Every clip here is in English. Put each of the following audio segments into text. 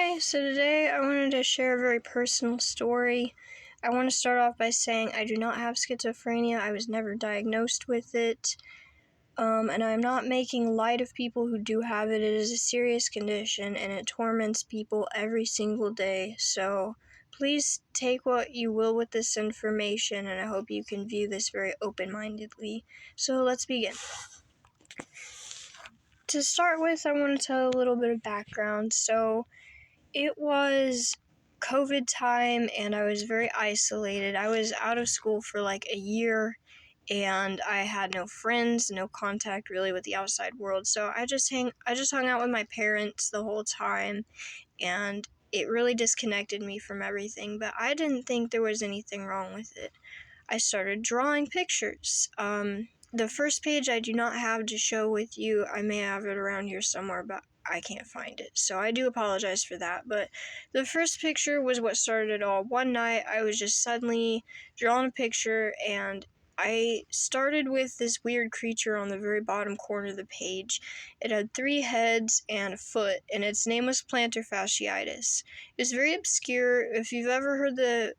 Hi, so today I wanted to share a very personal story. I want to start off by saying I do not have schizophrenia. I was never diagnosed with it. And I'm not making light of people who do have it. It is a serious condition and it torments people every single day. So please take what you will with this information, and I hope you can view this very open-mindedly. So let's begin. To start with, I want to tell a little bit of background. So it was COVID time and I was very isolated. I was out of school for like a year and I had no friends, no contact really with the outside world. So I just hung out with my parents the whole time, and it really disconnected me from everything, but I didn't think there was anything wrong with it. I started drawing pictures. The first page I do not have to show with you. I may have it around here somewhere, but I can't find it. So I do apologize for that. But the first picture was what started it all. One night I was just suddenly drawing a picture, and I started with this weird creature on the very bottom corner of the page. It had 3 heads and a foot, and its name was plantar fasciitis. It was very obscure. If you've ever heard the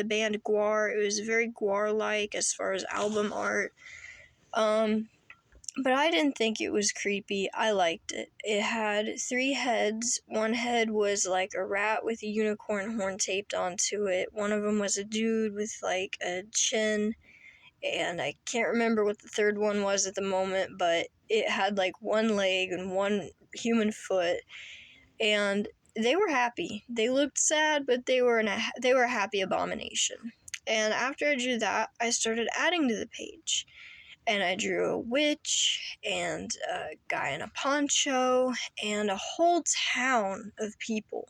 band Gwar, it was very Gwar-like as far as album art. But I didn't think it was creepy. I liked it. It had 3 heads. One head was like a rat with a unicorn horn taped onto it. One of them was a dude with like a chin, and I can't remember what the third one was at the moment, but it had like 1 leg and 1 human foot, and they were happy. They looked sad, but they were a happy abomination. And after I drew that, I started adding to the page. And I drew a witch, and a guy in a poncho, and a whole town of people.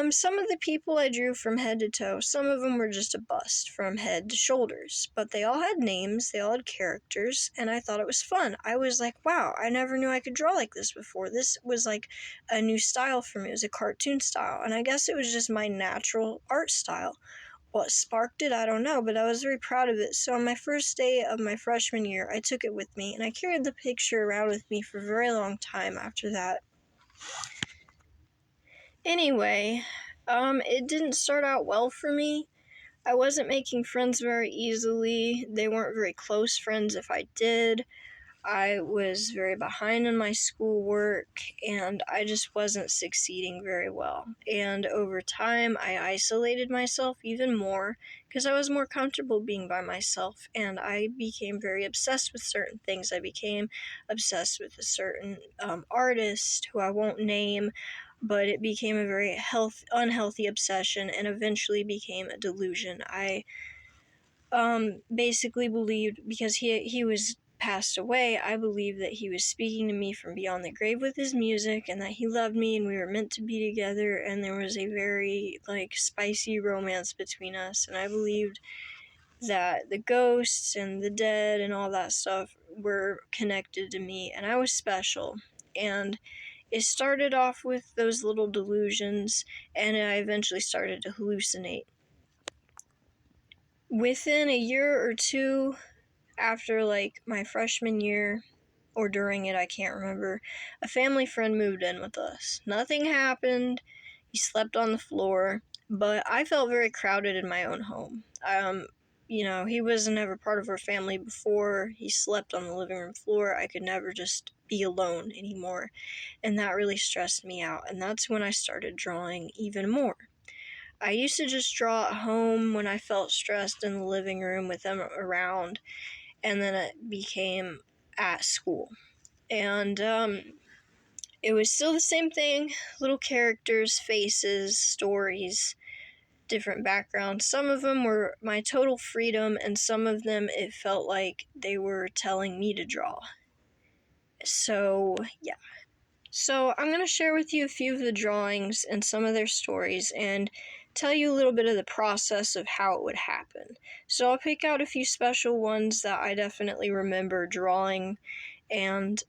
Some of the people I drew from head to toe. Some of them were just a bust from head to shoulders. But they all had names, they all had characters, and I thought it was fun. I was like, wow, I never knew I could draw like this before. This was like a new style for me. It was a cartoon style, and I guess it was just my natural art style. What sparked it, I don't know, but I was very proud of it. So on my first day of my freshman year, I took it with me, and I carried the picture around with me for a very long time after that. Anyway, it didn't start out well for me. I wasn't making friends very easily. They weren't very close friends if I did. I was very behind in my schoolwork, and I just wasn't succeeding very well. And over time, I isolated myself even more because I was more comfortable being by myself, and I became very obsessed with certain things. I became obsessed with a certain artist who I won't name, but it became a very unhealthy obsession and eventually became a delusion. I basically believed, because he was passed away, I believed that he was speaking to me from beyond the grave with his music, and that he loved me and we were meant to be together, and there was a very spicy romance between us, and I believed that the ghosts and the dead and all that stuff were connected to me, and I was special. And it started off with those little delusions, and I eventually started to hallucinate. Within a year or two after my freshman year, or during it, I can't remember, a family friend moved in with us. Nothing happened. He slept on the floor, but I felt very crowded in my own home. He wasn't ever part of our family before. He slept on the living room floor. I could never just be alone anymore, and that really stressed me out, and that's when I started drawing even more. I used to just draw at home when I felt stressed in the living room with them around, and then it became at school. And it was still the same thing, little characters, faces, stories, different backgrounds. Some of them were my total freedom, and some of them it felt like they were telling me to draw. So, yeah. So I'm going to share with you a few of the drawings and some of their stories, and tell you a little bit of the process of how it would happen. So I'll pick out a few special ones that I definitely remember drawing, and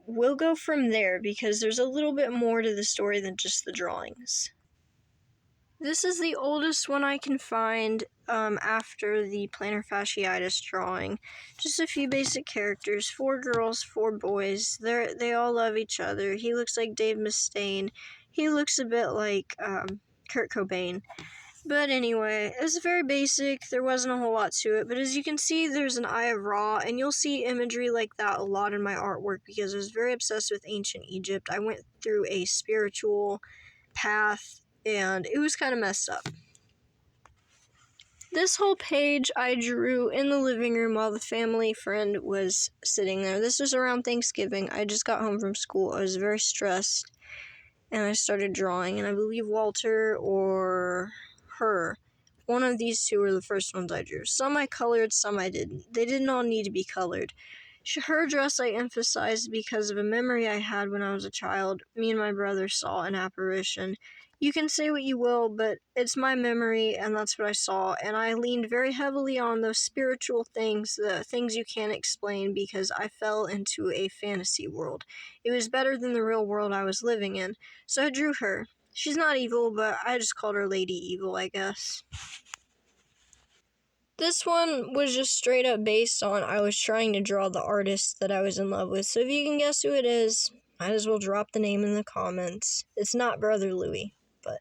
we'll go from there because there's a little bit more to the story than just the drawings. This is the oldest one I can find after the plantar fasciitis drawing. Just a few basic characters, 4 girls, 4 boys. They all love each other. He looks like Dave Mustaine. He looks a bit like Kurt Cobain. But anyway, it was very basic. There wasn't a whole lot to it. But as you can see, there's an Eye of Ra, and you'll see imagery like that a lot in my artwork because I was very obsessed with ancient Egypt. I went through a spiritual path, and it was kind of messed up. This whole page I drew in the living room while the family friend was sitting there. This was around Thanksgiving. I just got home from school. I was very stressed, and I started drawing, and I believe Walter or her, one of these two were the first ones I drew. Some I colored, some I didn't. They didn't all need to be colored. Her dress I emphasized because of a memory I had when I was a child. Me and my brother saw an apparition. You can say what you will, but it's my memory, and that's what I saw, and I leaned very heavily on those spiritual things, the things you can't explain, because I fell into a fantasy world. It was better than the real world I was living in, so I drew her. She's not evil, but I just called her Lady Evil, I guess. This one was just straight up based on I was trying to draw the artist that I was in love with, so if you can guess who it is, might as well drop the name in the comments. It's not Brother Louie, but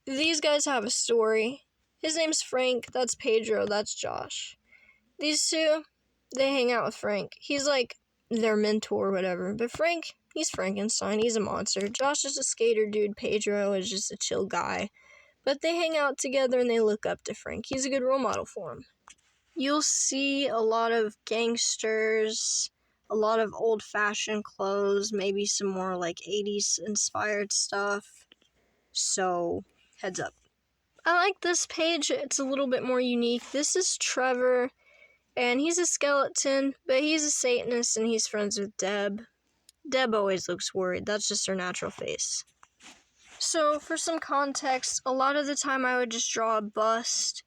these guys have a story. His name's Frank, that's Pedro, that's Josh. These two, they hang out with Frank. He's like their mentor or whatever, but Frank, he's Frankenstein, he's a monster. Josh is a skater dude, Pedro is just a chill guy. But they hang out together and they look up to Frank. He's a good role model for him. You'll see a lot of gangsters, a lot of old-fashioned clothes, maybe some more like 80s inspired stuff. So, heads up. I like this page. It's a little bit more unique. This is Trevor, and he's a skeleton, but he's a Satanist and he's friends with Deb. Deb always looks worried. That's just her natural face. So, for some context, a lot of the time I would just draw a bust.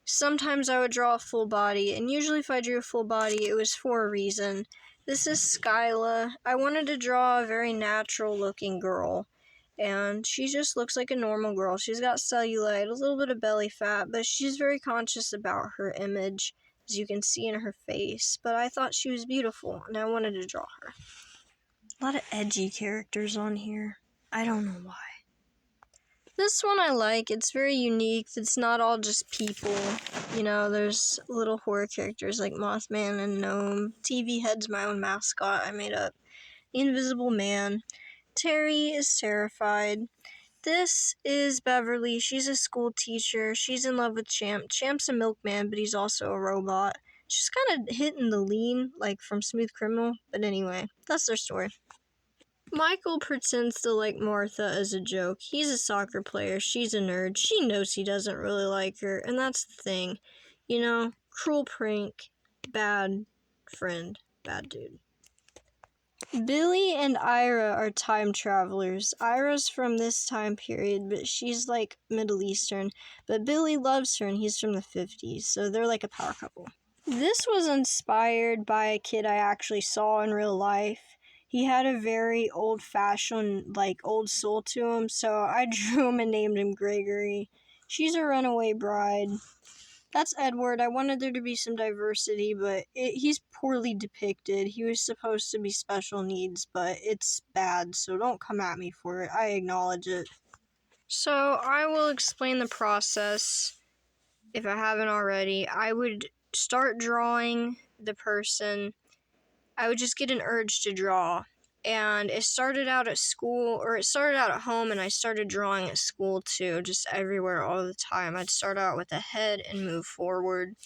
Sometimes I would draw a full body, and usually if I drew a full body, it was for a reason. This is Skyla. I wanted to draw a very natural-looking girl, and she just looks like a normal girl. She's got cellulite, a little bit of belly fat, but she's very conscious about her image, as you can see in her face. But I thought she was beautiful, and I wanted to draw her. A lot of edgy characters on here. I don't know why. This one I like. It's very unique. It's not all just people. You know, there's little horror characters like Mothman and Gnome. TV Head's my own mascot I made up. The Invisible Man. Terry is terrified. This is Beverly. She's a school teacher. She's in love with Champ. Champ's a milkman, but he's also a robot. She's kind of hitting the lean, like from Smooth Criminal. But anyway, that's their story. Michael pretends to like Martha as a joke. He's a soccer player. She's a nerd. She knows he doesn't really like her, and that's the thing. You know, cruel prank, bad friend, bad dude. Billy and Ira are time travelers. Ira's from this time period, but she's like Middle Eastern. But Billy loves her, and he's from the 50s, so they're like a power couple. This was inspired by a kid I actually saw in real life. He had a very old-fashioned, like, old soul to him, so I drew him and named him Gregory. She's a runaway bride. That's Edward. I wanted there to be some diversity, but he's poorly depicted. He was supposed to be special needs, but it's bad, so don't come at me for it. I acknowledge it. So, I will explain the process, if I haven't already. I would start drawing the person. I would just get an urge to draw. And it started out at school, or it started out at home, and I started drawing at school too, just everywhere all the time. I'd start out with a head and move forward.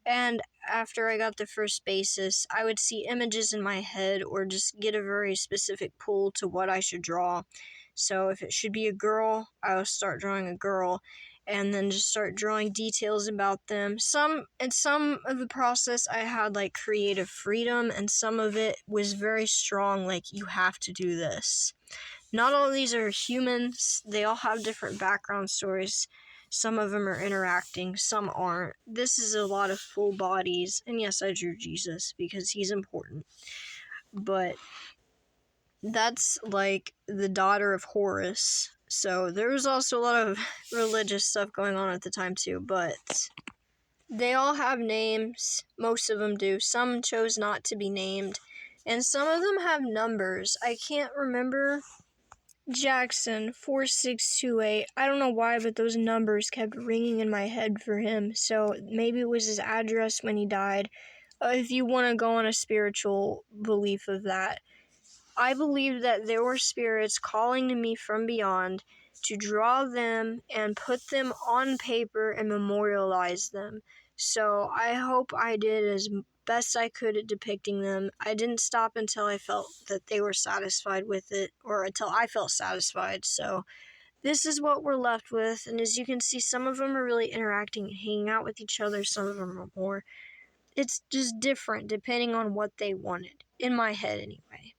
And after I got the first basis, I would see images in my head or just get a very specific pull to what I should draw. So if it should be a girl, I would start drawing a girl. And then just start drawing details about them. In some of the process, I had, like, creative freedom, and some of it was very strong, like, you have to do this. Not all of these are humans. They all have different background stories. Some of them are interacting, some aren't. This is a lot of full bodies, and yes, I drew Jesus, because he's important. But that's, like, the daughter of Horus. So there was also a lot of religious stuff going on at the time too, but they all have names. Most of them do. Some chose not to be named, and some of them have numbers. I can't remember. Jackson 4628. I don't know why, but those numbers kept ringing in my head for him. So maybe it was his address when he died. If you want to go on a spiritual belief of that, I believe that there were spirits calling to me from beyond to draw them and put them on paper and memorialize them. So I hope I did as best I could at depicting them. I didn't stop until I felt that they were satisfied with it, or until I felt satisfied. So this is what we're left with, and as you can see, some of them are really interacting and hanging out with each other, some of them are more. It's just different depending on what they wanted, in my head anyway.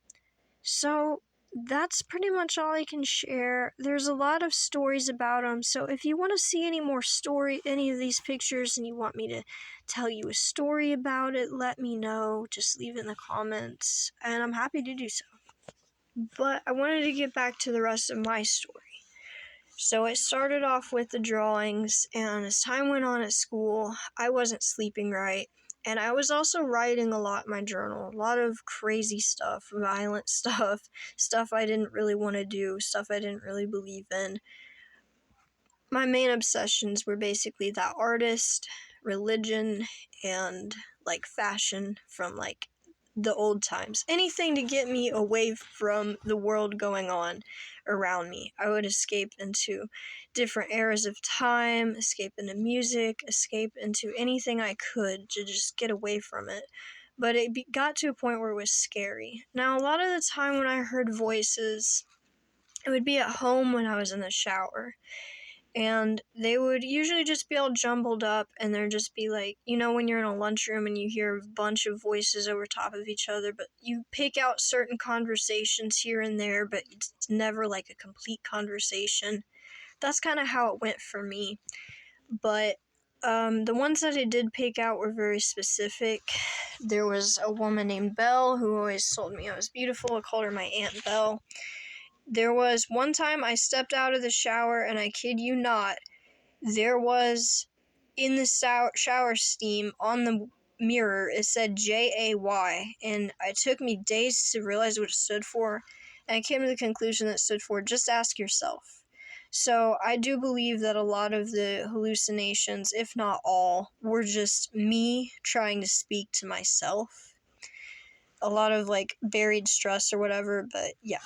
So that's pretty much all I can share. There's a lot of stories about them, so if you want to see any of these pictures, and you want me to tell you a story about it, let me know. Just leave it in the comments, and I'm happy to do so. But I wanted to get back to the rest of my story. So it started off with the drawings, and as time went on at school, I wasn't sleeping right. And I was also writing a lot in my journal, a lot of crazy stuff, violent stuff I didn't really want to do, stuff I didn't really believe in. My main obsessions were basically that artist, religion, and fashion from the old times. Anything to get me away from the world going on around me. I would escape into different eras of time, escape into music, escape into anything I could to just get away from it. But it got to a point where it was scary. Now, a lot of the time when I heard voices, it would be at home when I was in the shower. And they would usually just be all jumbled up, and there'd just be when you're in a lunchroom and you hear a bunch of voices over top of each other, but you pick out certain conversations here and there, but it's never a complete conversation. That's kind of how it went for me. But the ones that I did pick out were very specific. There was a woman named Belle who always told me I was beautiful. I called her my Aunt Belle. There was one time I stepped out of the shower, and I kid you not, there was in the shower steam on the mirror, it said JAY, and it took me days to realize what it stood for, and I came to the conclusion that it stood for just ask yourself. So I do believe that a lot of the hallucinations, if not all, were just me trying to speak to myself. A lot of buried stress or whatever, but yeah.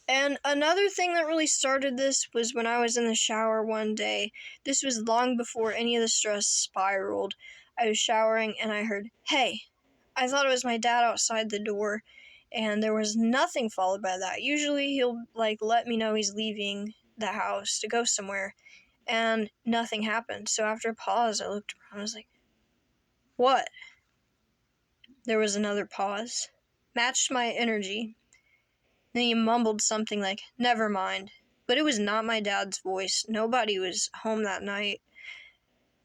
And another thing that really started this was when I was in the shower one day. This was long before any of the stress spiraled. I was showering and I heard, "Hey." I thought it was my dad outside the door, and there was nothing followed by that. Usually he'll let me know he's leaving the house to go somewhere, and nothing happened. So after a pause, I looked around. I was like, "What?" There was another pause. Matched my energy. Then he mumbled something like, "Never mind." But it was not my dad's voice. Nobody was home that night.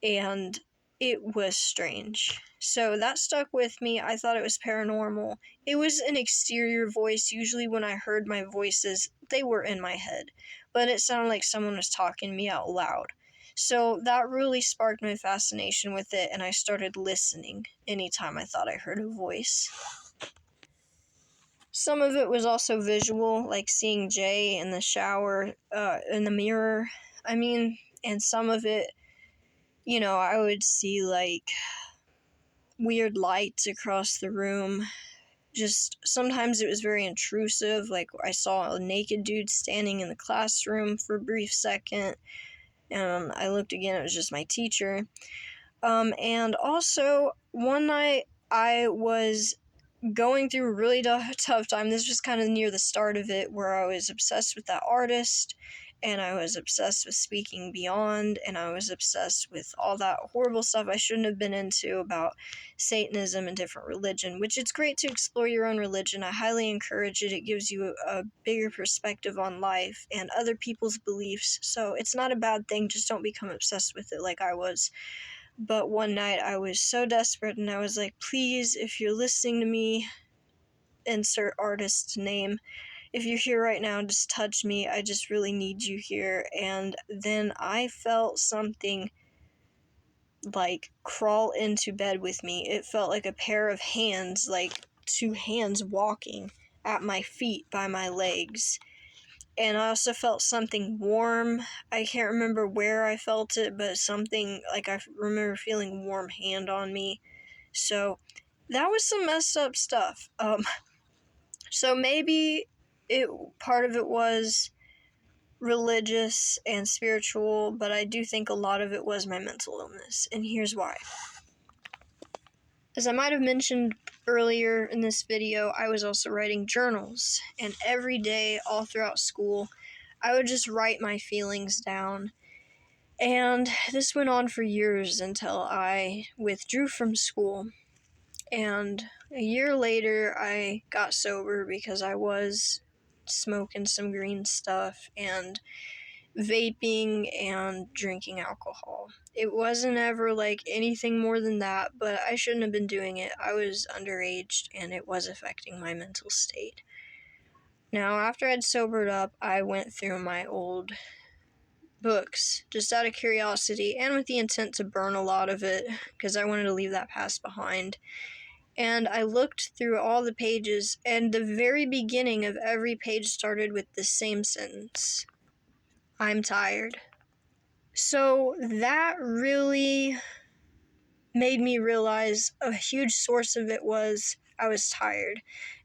And it was strange. So that stuck with me. I thought it was paranormal. It was an exterior voice. Usually when I heard my voices, they were in my head. But it sounded like someone was talking to me out loud. So that really sparked my fascination with it, and I started listening anytime I thought I heard a voice. Some of it was also visual, like seeing Jay in the shower, in the mirror. And some of it, I would see weird lights across the room. Just sometimes it was very intrusive. I saw a naked dude standing in the classroom for a brief second, and I looked again, it was just my teacher. And also, one night I was going through a really tough time. This was kind of near the start of it, where I was obsessed with that artist, and I was obsessed with Speaking Beyond, and I was obsessed with all that horrible stuff I shouldn't have been into about Satanism and different religion, which it's great to explore your own religion. I highly encourage it. It gives you a bigger perspective on life and other people's beliefs, so it's not a bad thing. Just don't become obsessed with it like I was. But one night I was so desperate, and I was like, "Please, if you're listening to me," insert artist's name, if you're here right now, just touch me. I just really need you here. And then I felt something like crawl into bed with me. It felt like a pair of hands, like two hands walking at my feet by my legs. And I also felt something warm. I can't remember where I felt it, but something, like, I remember feeling a warm hand on me. So that was some messed up stuff. So maybe part of it was religious and spiritual, but I do think a lot of it was my mental illness, and here's why. As I might have mentioned earlier in this video, I was also writing journals, and every day, all throughout school, I would just write my feelings down. And this went on for years until I withdrew from school. And a year later, I got sober because I was smoking some green stuff and vaping and drinking alcohol. It wasn't ever like anything more than that, but I shouldn't have been doing it. I was underage and it was affecting my mental state. Now, after I'd sobered up, I went through my old books just out of curiosity and with the intent to burn a lot of it because I wanted to leave that past behind. And I looked through all the pages, and the very beginning of every page started with the same sentence: I'm tired. So that really made me realize a huge source of it was I was tired.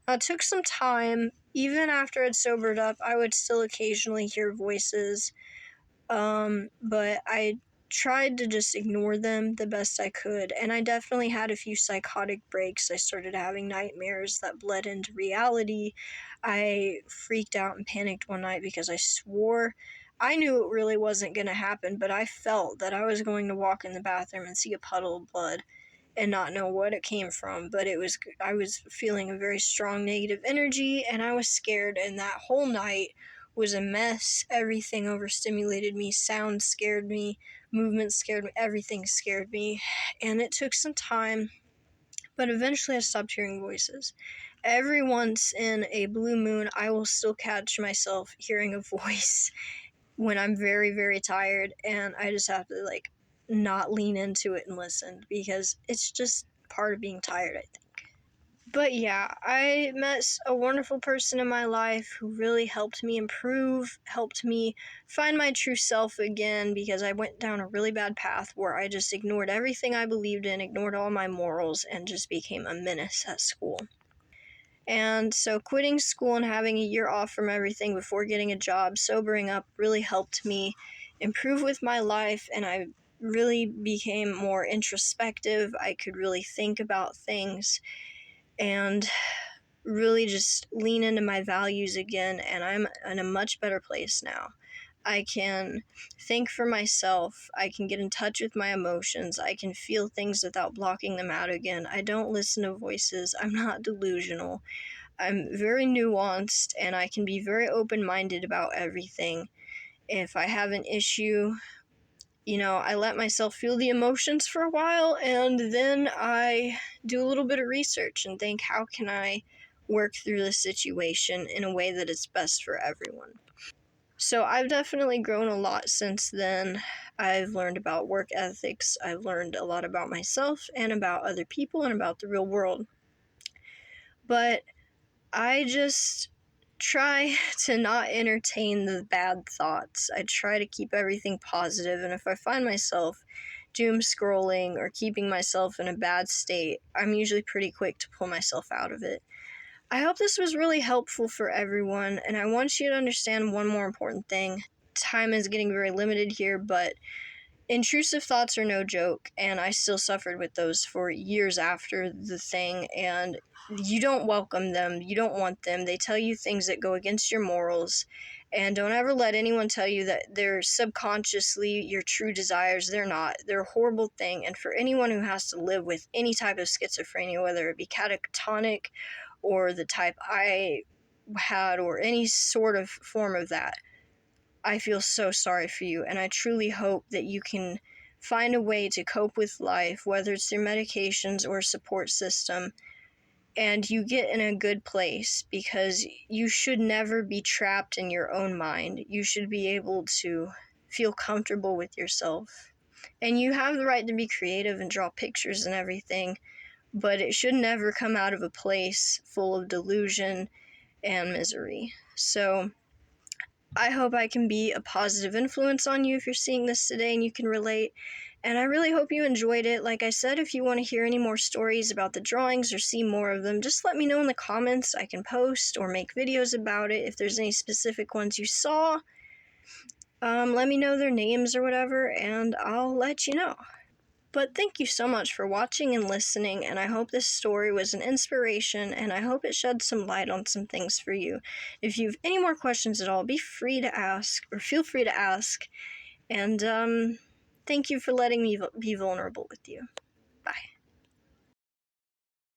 Now, it took some time. Even after I'd sobered up, I would still occasionally hear voices, but I tried to just ignore them the best I could, and I definitely had a few psychotic breaks. I started having nightmares that bled into reality. I freaked out and panicked one night because I swore. I knew it really wasn't going to happen, but I felt that I was going to walk in the bathroom and see a puddle of blood and not know what it came from, but I was feeling a very strong negative energy, and I was scared, and that whole night was a mess. Everything overstimulated me. Sound scared me. Movement scared me. Everything scared me. And it took some time, but eventually I stopped hearing voices. Every once in a blue moon, I will still catch myself hearing a voice when I'm very, very tired, and I just have to, not lean into it and listen, because it's just part of being tired, I think. But yeah, I met a wonderful person in my life who really helped me improve, helped me find my true self again, because I went down a really bad path where I just ignored everything I believed in, ignored all my morals, and just became a menace at school. And so quitting school and having a year off from everything before getting a job, sobering up, really helped me improve with my life, and I really became more introspective. I could really think about things and really just lean into my values again, and I'm in a much better place now. I can think for myself. I can get in touch with my emotions. I can feel things without blocking them out again. I don't listen to voices. I'm not delusional. I'm very nuanced, and I can be very open-minded about everything. If I have an issue, I let myself feel the emotions for a while, and then I do a little bit of research and think, how can I work through the situation in a way that is best for everyone? So I've definitely grown a lot since then. I've learned about work ethics. I've learned a lot about myself and about other people and about the real world. But I just try to not entertain the bad thoughts. I try to keep everything positive, and if I find myself doom scrolling or keeping myself in a bad state, I'm usually pretty quick to pull myself out of it. I hope this was really helpful for everyone, and I want you to understand one more important thing. Time is getting very limited here, but intrusive thoughts are no joke, and I still suffered with those for years after the thing, and you don't welcome them, you don't want them. They tell you things that go against your morals, and don't ever let anyone tell you that they're subconsciously your true desires. They're not. They're a horrible thing, and for anyone who has to live with any type of schizophrenia, whether it be catatonic or the type I had or any sort of form of that, I feel so sorry for you, and I truly hope that you can find a way to cope with life, whether it's through medications or a support system, and you get in a good place, because you should never be trapped in your own mind. You should be able to feel comfortable with yourself. And you have the right to be creative and draw pictures and everything, but it should never come out of a place full of delusion and misery. So I hope I can be a positive influence on you if you're seeing this today and you can relate. And I really hope you enjoyed it. Like I said, if you want to hear any more stories about the drawings or see more of them, just let me know in the comments. I can post or make videos about it. If there's any specific ones you saw, let me know their names or whatever, and I'll let you know. But thank you so much for watching and listening, and I hope this story was an inspiration, and I hope it shed some light on some things for you. If you have any more questions at all, be free to ask, or feel free to ask, and thank you for letting me be vulnerable with you. Bye.